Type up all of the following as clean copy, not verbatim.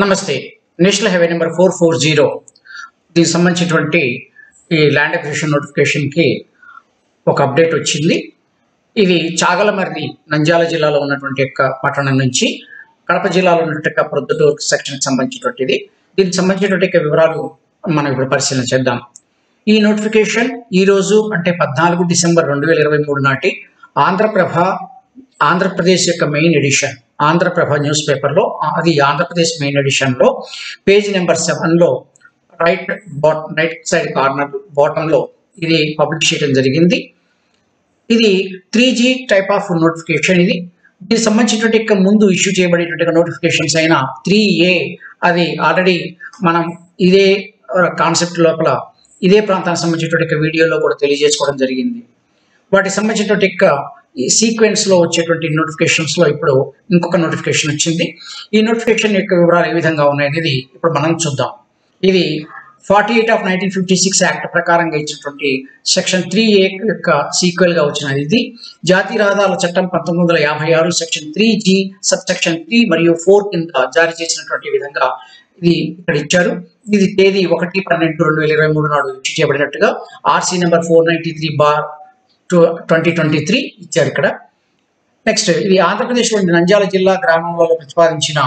నమస్తే. National highway number 440 దీనికి సంబంధించినటువంటి ఈ ల్యాండ్ అక్విజిషన్ నోటిఫికేషన్కి ఒక అప్డేట్ వచ్చింది. ఇది చాగలమర్రి నంద్యాల జిల్లాలో ఉన్నటువంటి యొక్క పట్టణం నుంచి కడప జిల్లాలో ఉన్నటువంటి ప్రొద్దుటూరు సెక్షన్కి సంబంధించినటువంటిది. దీనికి సంబంధించినటువంటి వివరాలు మనం ఇప్పుడు పరిశీలన చేద్దాం. ఈ నోటిఫికేషన్ ఈరోజు అంటే 14 డిసెంబర్ 2023 నాటి ఆంధ్రప్రదేశ్ యొక్క మెయిన్ ఎడిషన్ ఆంధ్రప్రభ న్యూస్ పేపర్లో, అది ఆంధ్రప్రదేశ్ మెయిన్ ఎడిషన్లో పేజ్ నెంబర్ 7లో రైట్ సైడ్ కార్నర్ బాటంలో ఇది పబ్లిష్ చేయడం జరిగింది. ఇది 3G టైప్ ఆఫ్ నోటిఫికేషన్. దీనికి సంబంధించినటువంటి ముందు ఇష్యూ చేయబడేటువంటి నోటిఫికేషన్స్ అయిన 3A అది ఆల్రెడీ మనం ఇదే కాన్సెప్ట్ లోపల ఇదే ప్రాంతానికి సంబంధించినటువంటి వీడియోలో కూడా తెలియజేసుకోవడం జరిగింది. వాటికి సంబంధించినటువంటి ఈ సీక్వెన్స్ లో వచ్చేటువంటి నోటిఫికేషన్స్ లో ఇప్పుడు ఇంకొక నోటిఫికేషన్ వచ్చింది. ఈ నోటిఫికేషన్ యొక్క వివరాలు ఏ విధంగా ఉన్నాయనేది ఇప్పుడు మనం చూద్దాం. ఇది 48 ఆఫ్ 1956 యాక్ట్ ప్రకారంగా ఇచ్చినటువంటి సెక్షన్ 3A యొక్క సీక్వెల్ గా వచ్చినది. ఇది జాతీయ రహదారుల చట్టం 1956 సెక్షన్ 3G సబ్ సెక్షన్ 3 మరియు 4 కింద జారీ చేసినటువంటి విధంగా ఇది ఇక్కడ ఇచ్చారు. ఇది తేదీ 1/12/2023 నాడు ఇష్యూ చేయబడినట్టుగా RC నెంబర్ 493/2023 ఇచ్చారు ఇక్కడ. నెక్స్ట్, ఇది ఆంధ్రప్రదేశ్లోని నంద్యాల జిల్లా గ్రామంలో ప్రతిపాదించిన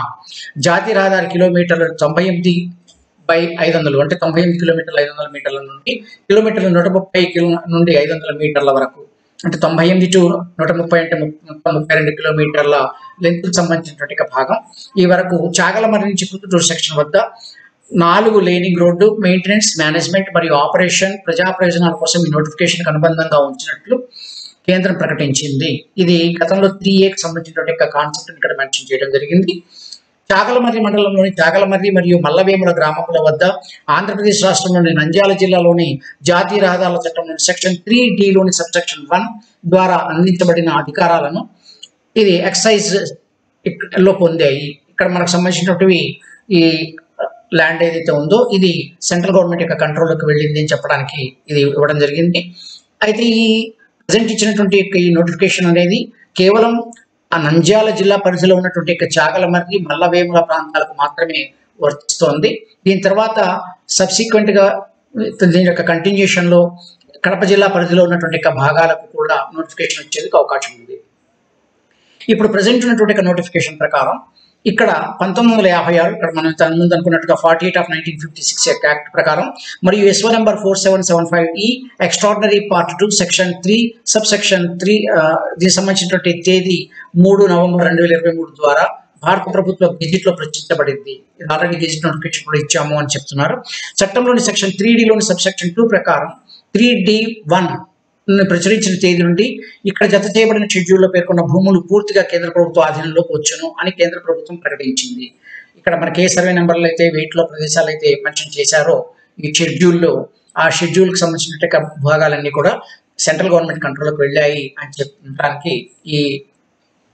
జాతీయ రహదారి కిలోమీటర్లు 98/500 అంటే 98 కిలోమీటర్ల 500 మీటర్ల నుండి కిలోమీటర్లు 130 నుండి 500 మీటర్ల వరకు, అంటే 98 to 130 అంటే 32 కిలోమీటర్ల లెంత్ సంబంధించినటువంటి భాగం. ఈ వరకు చాగలమర్రి నుంచి పుత్తూరు సెక్షన్ వద్ద 4 లేనింగ్ రోడ్డు మెయింటెనెన్స్, మేనేజ్మెంట్ మరియు ఆపరేషన్ ప్రజా ప్రయోజనాల కోసం ఈ నోటిఫికేషన్కి అనుబంధంగా ఉంచినట్లు కేంద్రం ప్రకటించింది. ఇది గతంలో 3Aకి సంబంధించినటువంటి కాన్సెప్ట్ ఇక్కడ మెన్షన్ చేయడం జరిగింది. చాగలమర్రి మండలంలోని చాగలమర్రి మరియు మల్లవేముల గ్రామముల వద్ద ఆంధ్రప్రదేశ్ రాష్ట్రంలోని నంద్యాల జిల్లాలోని జాతీయ రహదారుల చట్టంలోని సెక్షన్ 3Dలోని సబ్ సెక్షన్ 1 ద్వారా అందించబడిన అధికారాలను ఇది ఎక్సైజ్ లో పొందాయి. ఇక్కడ మనకు సంబంధించినటువంటి ఈ ల్యాండ్ ఏదైతే ఉందో ఇది సెంట్రల్ గవర్నమెంట్ యొక్క కంట్రోల్లోకి వెళ్ళింది అని చెప్పడానికి ఇది ఇవ్వడం జరిగింది. అయితే ఈ ప్రజెంట్ ఇచ్చినటువంటి ఈ నోటిఫికేషన్ అనేది కేవలం ఆ నంద్యాల జిల్లా పరిధిలో ఉన్నటువంటి చాగలమర్రి మల్లవేముల ప్రాంతాలకు మాత్రమే వర్తిస్తోంది. దీని తర్వాత సబ్సిక్వెంట్ గా దీని యొక్క కంటిన్యూషన్ లో కడప జిల్లా పరిధిలో ఉన్నటువంటి భాగాలకు కూడా నోటిఫికేషన్ వచ్చేందుకు అవకాశం ఉంది. ఇప్పుడు ప్రజెంట్ ఉన్నటువంటి నోటిఫికేషన్ ప్రకారం ఇక్కడ 1956 ఇక్కడ మనం దాని ముందు అనుకున్నట్టుగా 48 ఆఫ్ 1956 యాక్ట్ ప్రకారం మరియు SO number 4775E extraordinary part 2 section 3 sub section 3 దీనికి సంబంధించినటువంటి తేదీ 3 నవంబర్ 2023 ద్వారా భారత ప్రభుత్వ గెజిట్ లో ప్రచురించబడింది. ఇది ఆల్రెడీ గెజిట్ నోటిఫికేషన్ కూడా ఇచ్చాము అని చెప్తున్నారు. చట్టంలోని సెక్షన్ 3Dలోని సబ్ సెక్షన్ 2 ప్రకారం 3D1 ప్రచురించిన తేదీ నుండి ఇక్కడ జత చేయబడిన షెడ్యూల్లో పేర్కొన్న భూములు పూర్తిగా కేంద్ర ప్రభుత్వ ఆధీనంలోకి వచ్చును అని కేంద్ర ప్రభుత్వం ప్రకటించింది. ఇక్కడ మనకి ఏ సర్వే నెంబర్లు అయితే వెయిట్లో ప్రదేశాలు అయితే మెన్షన్ చేశారో ఈ షెడ్యూల్లో ఆ షెడ్యూల్కి సంబంధించిన భాగాలన్నీ కూడా సెంట్రల్ గవర్నమెంట్ కంట్రోల్లోకి వెళ్ళాయి అని చెప్పడానికి ఈ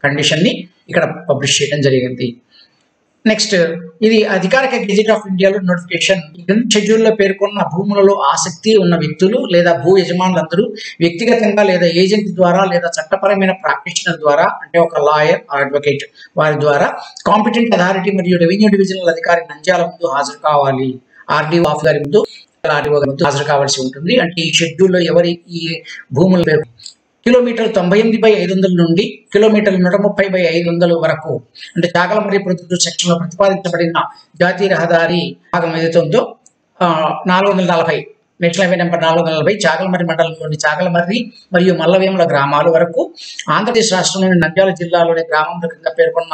కండిషన్ని ఇక్కడ పబ్లిష్ చేయడం జరిగింది. నెక్స్ట్, ఇది అధికారిక గెజిట్ ఆఫ్ ఇండియాలో నోటిఫికేషన్. షెడ్యూల్లో పేర్కొన్న భూములలో ఆసక్తి ఉన్న వ్యక్తులు లేదా భూ యజమానులందరూ వ్యక్తిగతంగా లేదా ఏజెంట్ ద్వారా లేదా చట్టపరమైన ప్రాక్టీషనర్ ద్వారా అంటే ఒక లాయర్ అడ్వకేట్ వారి ద్వారా కాంపిటెంట్ అథారిటీ మరియు రెవెన్యూ డివిజనల్ అధికారి నంద్యాల ముందు హాజరు కావాలి. RDO గారి ముందు హాజరు కావాల్సి ఉంటుంది. అంటే ఈ షెడ్యూల్లో ఎవరి ఈ భూముల కిలోమీటర్లు 98/500 నుండి కిలోమీటర్లు 130/500 వరకు, అంటే చాగలమర్రి ప్రొద్దుటూరు సెక్షన్ లో ప్రతిపాదించబడిన జాతీయ రహదారి భాగం ఏదైతే ఉందో 440 నేషనల్ హైవే నెంబర్ 440 చాగలమర్రి మండలంలోని చాగలమర్రి మరియు మల్లవేముల గ్రామాల వరకు ఆంధ్రప్రదేశ్ రాష్ట్రంలోని నంద్యాల జిల్లాలోని గ్రామంలో కింద పేర్కొన్న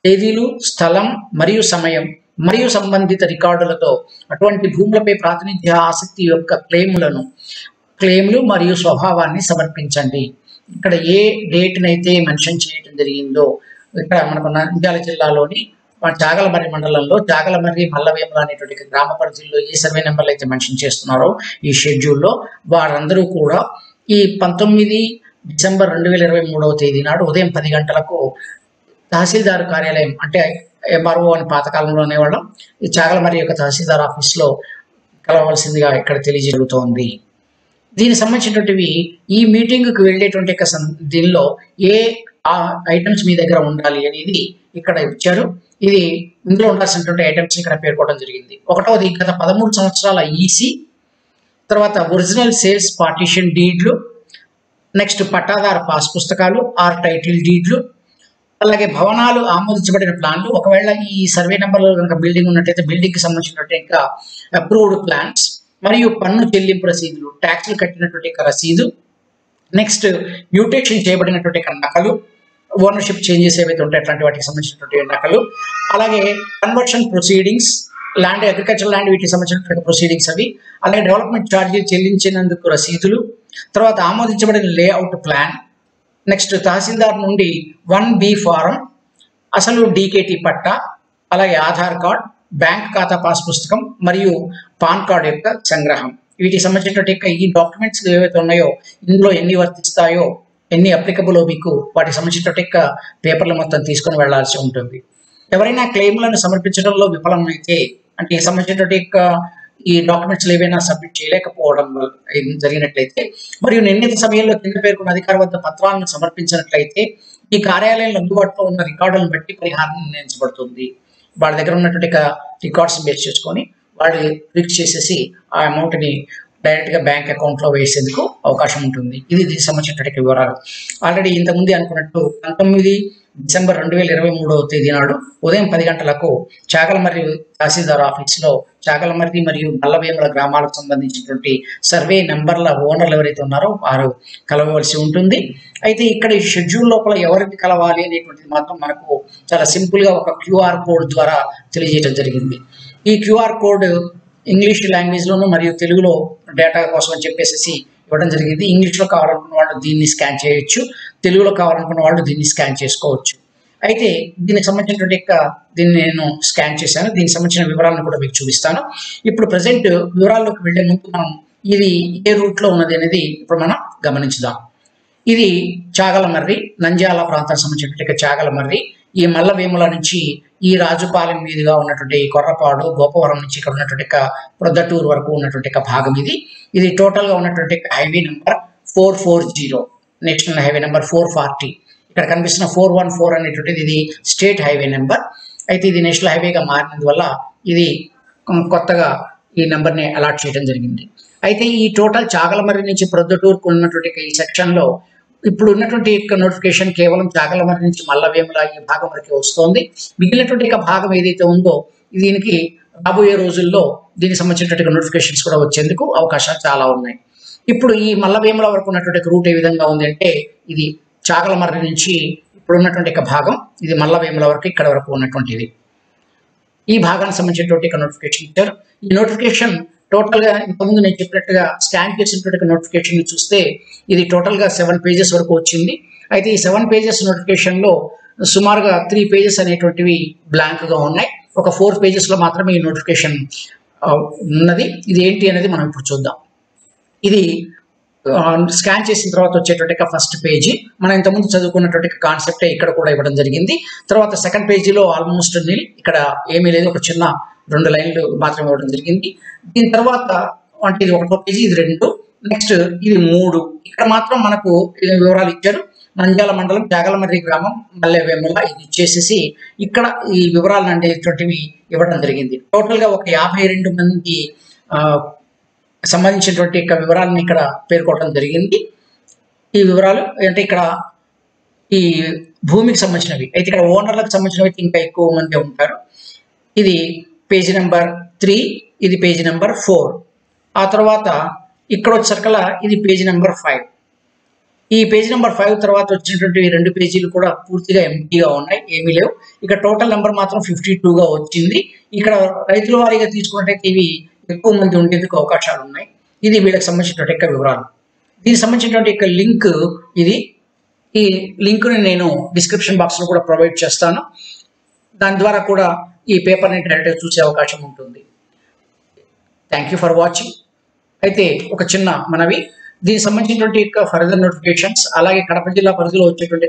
తేదీలు, స్థలం మరియు సమయం మరియు సంబంధిత రికార్డులతో అటువంటి భూములపై ప్రాతినిధ్య ఆసక్తి యొక్క క్లెయిమ్లు మరియు స్వభావాన్ని సమర్పించండి. ఇక్కడ ఏ డేట్నైతే మెన్షన్ చేయడం జరిగిందో ఇక్కడ మనకు నంద్యాల జిల్లాలోని చాగలమర్రి మండలంలో చాగలమర్రి మల్లవేముల అనేటువంటి గ్రామ పరిధిలో ఏ సర్వే నెంబర్లు అయితే మెన్షన్ చేస్తున్నారో ఈ షెడ్యూల్లో వారందరూ కూడా ఈ 19 డిసెంబర్ 2023వ తేదీ నాడు ఉదయం 10 గంటలకు తహసీల్దార్ కార్యాలయం అంటే MRO అని పాతకాలంలో అనేవాళ్ళం, ఈ చాగలమర్రి యొక్క తహసీల్దార్ ఆఫీస్లో కలవలసిందిగా ఇక్కడ తెలియజేయబడుతోంది. దీనికి సంబంధించినటువంటివి ఈ మీటింగ్కి వెళ్ళేటువంటి దీనిలో ఏ ఆ ఐటమ్స్ మీ దగ్గర ఉండాలి అనేది ఇక్కడ ఇచ్చారు. ఇది ఇందులో ఉండాల్సినటువంటి ఐటమ్స్ ఇక్కడ పేర్కోవడం జరిగింది. ఒకటవది గత 13 సంవత్సరాల ఈసీ, తర్వాత ఒరిజినల్ సేల్స్ పార్టీషన్ డీడ్లు, నెక్స్ట్ పట్టాదారు పాస్ పుస్తకాలు ఆర్ టైటిల్ డీడ్లు, అలాగే భవనాలు ఆమోదించబడిన ప్లాన్లు, ఒకవేళ ఈ సర్వే నెంబర్లో కనుక బిల్డింగ్ ఉన్నట్టయితే బిల్డింగ్ కి సంబంధించినటువంటి ఇంకా అప్రూవ్డ్ ప్లాన్స్, మరియు పన్ను చెల్లింపు రసీదులు, ట్యాక్స్లు కట్టినటువంటి రసీదు, నెక్స్ట్ మ్యూటేషన్ చేయబడినటువంటి నకలు, ఓనర్షిప్ చేంజెస్ ఏవైతే ఉంటాయి అట్లాంటి వాటికి సంబంధించినటువంటి నకలు, అలాగే conversion proceedings, land agriculture land వీటికి సంబంధించినటువంటి ప్రొసీడింగ్స్ అవి, అలాగే డెవలప్మెంట్ ఛార్జీలు చెల్లించినందుకు రసీదులు, తర్వాత ఆమోదించబడిన లేఅవుట్ ప్లాన్, నెక్స్ట్ తహసీల్దార్ నుండి 1B ఫారం, అసలు డీకేటీ పట్టా, అలాగే ఆధార్ కార్డ్, బ్యాంక్ ఖాతా పాస్ పుస్తకం మరియు పాన్ కార్డ్ యొక్క సంగ్రహం. వీటికి సంబంధించినటువంటి ఈ డాక్యుమెంట్స్ ఏవైతే ఉన్నాయో ఇందులో ఎన్ని వర్తిస్తాయో, ఎన్ని అప్లికబుల్ మీకు వాటికి సంబంధించినటువంటి పేపర్లు మొత్తం తీసుకొని వెళ్లాల్సి ఉంటుంది. ఎవరైనా క్లెయిమ్లను సమర్పించడంలో విఫలమైతే, అంటే సంబంధించినటువంటి ఈ డాక్యుమెంట్స్ ఏవైనా సబ్మిట్ చేయలేకపోవడం జరిగినట్లయితే, మరియు నిర్ణీత సమయంలో కింద పేర్కొన్న అధికారి వద్ద పత్రాలను సమర్పించినట్లయితే ఈ కార్యాలయంలో అందుబాటులో ఉన్న రికార్డులను బట్టి పరిహారం నిర్ణయించబడుతుంది. వాళ్ళ దగ్గర ఉన్నటువంటి రికార్డ్స్ బేస్ చేసుకొని వాళ్ళు క్లిక్ చేసేసి ఆ అమౌంట్ని డైరెక్ట్గా బ్యాంక్ అకౌంట్లో వేసేందుకు అవకాశం ఉంటుంది. ఇది దీనికి సంబంధించినటువంటి వివరాలు. ఆల్రెడీ ఇంతకుముందు అనుకున్నట్టు 19 డిసెంబర్ 2023 నాడు ఉదయం 10 గంటలకు చాగలమర్రి తహసీల్దార్ ఆఫీస్లో చాగలమర్రి మరియు మల్లవేముల గ్రామాలకు సంబంధించినటువంటి సర్వే నెంబర్ల ఓనర్లు ఎవరైతే ఉన్నారో వారు కలవవలసి ఉంటుంది. అయితే ఇక్కడ ఈ షెడ్యూల్ లోపల ఎవరికి కలవాలి అనేటువంటిది మాత్రం మనకు చాలా సింపుల్గా ఒక క్యూఆర్ కోడ్ ద్వారా తెలియజేయడం జరిగింది. ఈ క్యూఆర్ కోడ్ ఇంగ్లీష్ లాంగ్వేజ్లోను మరియు తెలుగులో డేటా కోసం అని చెప్పేసి ఇవ్వడం జరిగింది. ఇంగ్లీష్లో కావాలనుకున్న వాళ్ళు దీన్ని స్కాన్ చేయొచ్చు, తెలుగులో కావాలనుకున్న వాళ్ళు దీన్ని స్కాన్ చేసుకోవచ్చు. అయితే దీనికి సంబంధించినటువంటి దీన్ని నేను స్కాన్ చేశాను. దీనికి సంబంధించిన వివరాలను కూడా మీకు చూపిస్తాను. ఇప్పుడు ప్రజెంట్ వివరాల్లోకి వెళ్లే ముందు మనం ఇది ఏ రూట్లో ఉన్నది అనేది ఇప్పుడు మనం గమనించుదాం. ఇది చాగలమర్రి, నంద్యాల ప్రాంతానికి సంబంధించినటువంటి చాగలమర్రి, ఈ మల్లవేముల నుంచి ఈ రాజుపాలెం మీదుగా ఉన్నటువంటి కొర్రపాడు, గోపవరం నుంచి ఇక్కడ ఉన్నటువంటి ప్రొద్దటూరు వరకు ఉన్నటువంటి భాగం ఇది. ఇది టోటల్గా ఉన్నటువంటి highway number 440, national highway number 440. ఇక్కడ కనిపిస్తున్న 414 అనేటువంటిది ఇది స్టేట్ హైవే నెంబర్. అయితే ఇది నేషనల్ హైవేగా మారినందువల్ల ఇది కొత్తగా ఈ నెంబర్ని అలాట్ చేయడం జరిగింది. అయితే ఈ టోటల్ చాగలమర్రి నుంచి ప్రొద్దటూరుకు ఉన్నటువంటి ఈ సెక్షన్లో ఇప్పుడు ఉన్నటువంటి నోటిఫికేషన్ కేవలం చాగలమర్రి నుంచి మల్లవేముల ఈ భాగం వరకు వస్తుంది. మిగిలినటువంటి భాగం ఏదైతే ఉందో దీనికి రాబోయే రోజుల్లో దీనికి సంబంధించినటువంటి నోటిఫికేషన్స్ కూడా వచ్చేందుకు అవకాశాలు చాలా ఉన్నాయి. ఇప్పుడు ఈ మల్లవేముల వరకు ఉన్నటువంటి రూట్ ఏ విధంగా ఉంది అంటే, ఇది చాగలమర్రి నుంచి ఇప్పుడు ఉన్నటువంటి భాగం ఇది మల్లవేముల వరకు ఇక్కడ వరకు ఉన్నటువంటిది. ఈ భాగానికి సంబంధించినటువంటి నోటిఫికేషన్ ఇచ్చారు. ఈ నోటిఫికేషన్ టోటల్గా ఇంతకుముందు నేను చెప్పినట్టుగా స్కాన్ చేసినటువంటి నోటిఫికేషన్ చూస్తే ఇది టోటల్గా 7 పేజెస్ వరకు వచ్చింది. అయితే ఈ 7 పేజెస్ నోటిఫికేషన్లో సుమారుగా 3 పేజెస్ అనేటువంటివి బ్లాంక్గా ఉన్నాయి. ఒక 4 పేజెస్లో మాత్రమే ఈ నోటిఫికేషన్ ఉన్నది. ఇది ఏంటి అనేది మనం ఇప్పుడు చూద్దాం. ఇది స్కాన్ చేసిన తర్వాత వచ్చేటువంటి ఫస్ట్ పేజీ మనం ఇంతకుముందు చదువుకున్నటువంటి కాన్సెప్టే ఇక్కడ కూడా ఇవ్వడం జరిగింది. తర్వాత సెకండ్ పేజీలో ఆల్మోస్ట్ నిల్, ఇక్కడ ఏమీ లేదు, ఒక చిన్న 2 లైన్లు మాత్రమే ఇవ్వడం జరిగింది. దీని తర్వాత అంటే ఇది 1వ పేజీ, ఇది 2, నెక్స్ట్ ఇది 3. ఇక్కడ మాత్రం మనకు వివరాలు ఇచ్చారు. నంద్యాల మండలం చాగలమర్రి గ్రామం మల్లవేముల ఇది ఇచ్చేసేసి ఇక్కడ ఈ వివరాలు అనేటువంటివి ఇవ్వడం జరిగింది. టోటల్గా ఒక 52 మంది సంబంధించినటువంటి వివరాలను ఇక్కడ పేర్కోవడం జరిగింది. ఈ వివరాలు అంటే ఇక్కడ ఈ భూమికి సంబంధించినవి, అయితే ఇక్కడ ఓనర్లకు సంబంధించినవి ఇంకా ఎక్కువ మంది ఉంటారు. ఇది పేజీ నెంబర్ 3, ఇది పేజీ నెంబర్ 4. ఆ తర్వాత ఇక్కడ వచ్చేసరికల్లా ఇది పేజీ నెంబర్ 5. ఈ పేజీ నెంబర్ 5 తర్వాత వచ్చినటువంటి 2 పేజీలు కూడా పూర్తిగా ఎంటీగా ఉన్నాయి, ఏమీ లేవు. ఇక్కడ టోటల్ నెంబర్ మాత్రం 52గా వచ్చింది. ఇక్కడ రైతుల వారీగా తీసుకున్నట్టయితే ఇవి ఎక్కువ మంది ఉండేందుకు అవకాశాలు ఉన్నాయి. ఇది వీళ్ళకి సంబంధించినటువంటి వివరాలు. దీనికి సంబంధించినటువంటి లింక్ ఇది. ఈ లింక్ని నేను డిస్క్రిప్షన్ బాక్స్లో కూడా ప్రొవైడ్ చేస్తాను. దాని ద్వారా కూడా ఈ పేపర్ని డైరెక్ట్గా చూసే అవకాశం ఉంటుంది. Thank you for watching. అయితే ఒక చిన్న మనవి, దీనికి సంబంధించినటువంటి ఫర్దర్ నోటిఫికేషన్స్ అలాగే కడప జిల్లా పరిధిలో వచ్చేటువంటి